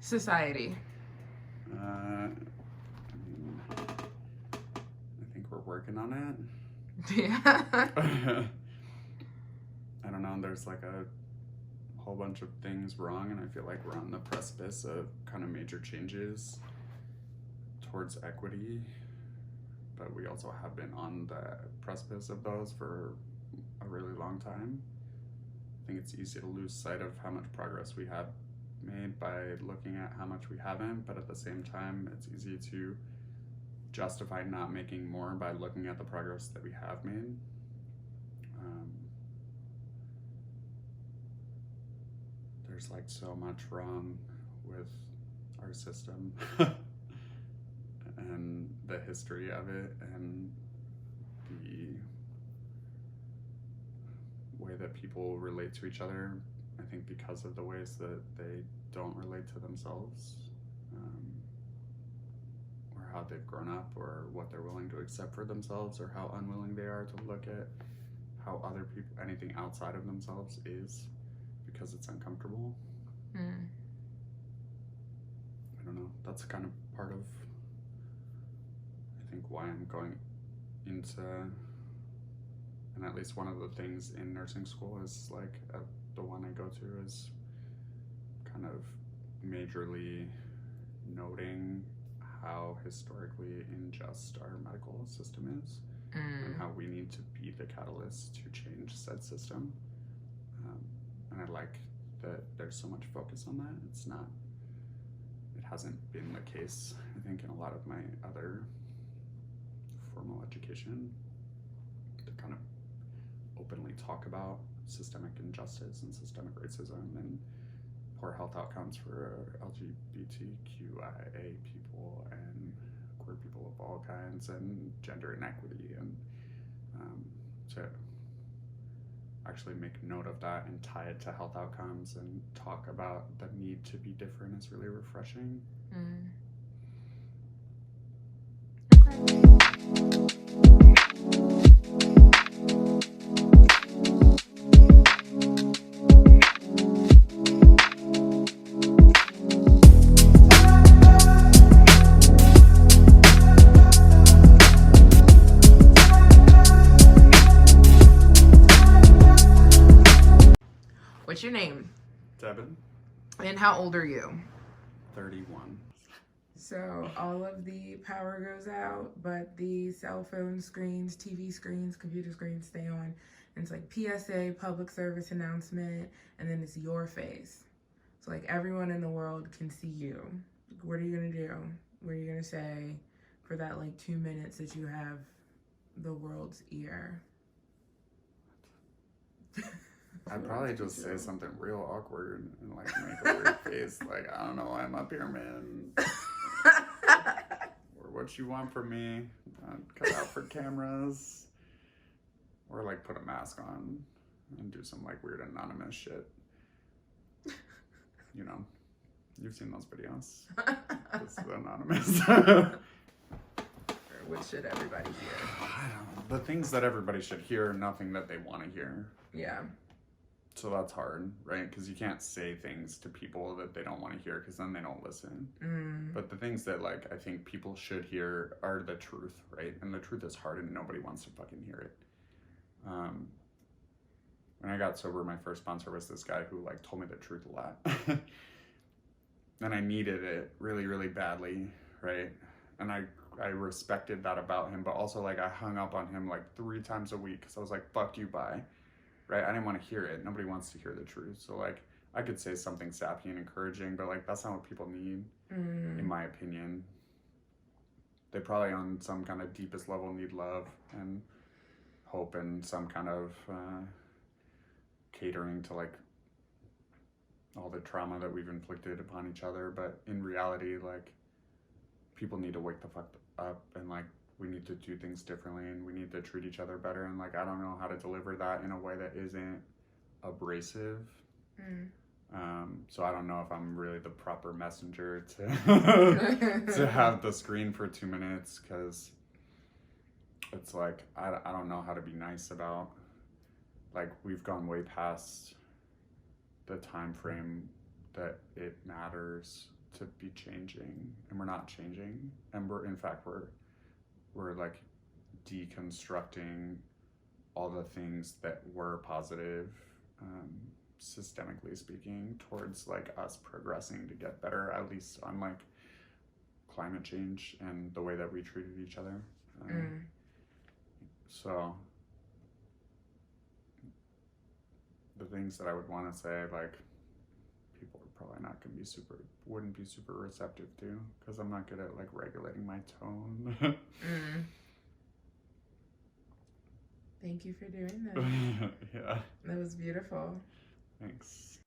Society. I mean, I think we're working on it. Yeah. I don't know, there's like a whole bunch of things wrong, and I feel like we're on the precipice of kind of major changes towards equity, but we also have been on the precipice of those for a really long time. I think it's easy to lose sight of how much progress we have made by looking at how much we haven't, but at the same time, it's easy to justify not making more by looking at the progress that we have made. There's like so much wrong with our system and the history of it and the way that people relate to each other. I think because of the ways that they don't relate to themselves, or how they've grown up, or what they're willing to accept for themselves, or how unwilling they are to look at how other people, anything outside of themselves is, because it's uncomfortable. I don't know. That's kind of part of, I think, why I'm going into, and at least one of the things in nursing school is like the one I go to is kind of majorly noting how historically unjust our medical system is, and how we need to be the catalyst to change said system. And I like that there's so much focus on that. It hasn't been the case, I think, in a lot of my other formal education, to kind of openly talk about systemic injustice and systemic racism and poor health outcomes for LGBTQIA people and queer people of all kinds, and gender inequity, and to actually make note of that and tie it to health outcomes and talk about the need to be different is really refreshing. What's your name? Devin. And how old are you? 31. So all of the power goes out, but the cell phone screens, TV screens, computer screens stay on. And it's like PSA, public service announcement, and then it's your face. So like everyone in the world can see you. What are you gonna do? What are you gonna say for that like 2 minutes that you have the world's ear? I'd probably just say something real awkward and like make a weird face, like, I don't know why I'm up here, man. Or what you want from me, cut out for cameras. Or like put a mask on and do some like weird anonymous shit. You know, you've seen those videos. This is anonymous. What should everybody hear? I don't know. The things that everybody should hear are nothing that they want to hear. Yeah. So that's hard, right? Because you can't say things to people that they don't want to hear, because then they don't listen. But the things that like I think people should hear are the truth, right? And the truth is hard, and nobody wants to fucking hear it. When I got sober, my first sponsor was this guy who like told me the truth a lot. And I needed it really, really badly, right? And I respected that about him, but also like I hung up on him like 3 times a week because I was like, fuck you, bye. Right? I didn't want to hear it. Nobody wants to hear the truth. So like I could say something sappy and encouraging, but like that's not what people need, in my opinion. They probably on some kind of deepest level need love and hope and some kind of catering to like all the trauma that we've inflicted upon each other. But in reality, like people need to wake the fuck up, and like we need to do things differently, and we need to treat each other better. And like I don't know how to deliver that in a way that isn't abrasive. So I don't know if I'm really the proper messenger to to have the screen for 2 minutes, because it's like I don't know how to be nice about, like, we've gone way past the time frame that it matters to be changing, and we're not changing, and we're like deconstructing all the things that were positive, systemically speaking, towards like us progressing to get better, at least on like climate change and the way that we treated each other. So the things that I would want to say, like, people are probably not going to be wouldn't be super receptive to, because I'm not good at like regulating my tone. Thank you for doing that. Yeah. That was beautiful. Thanks.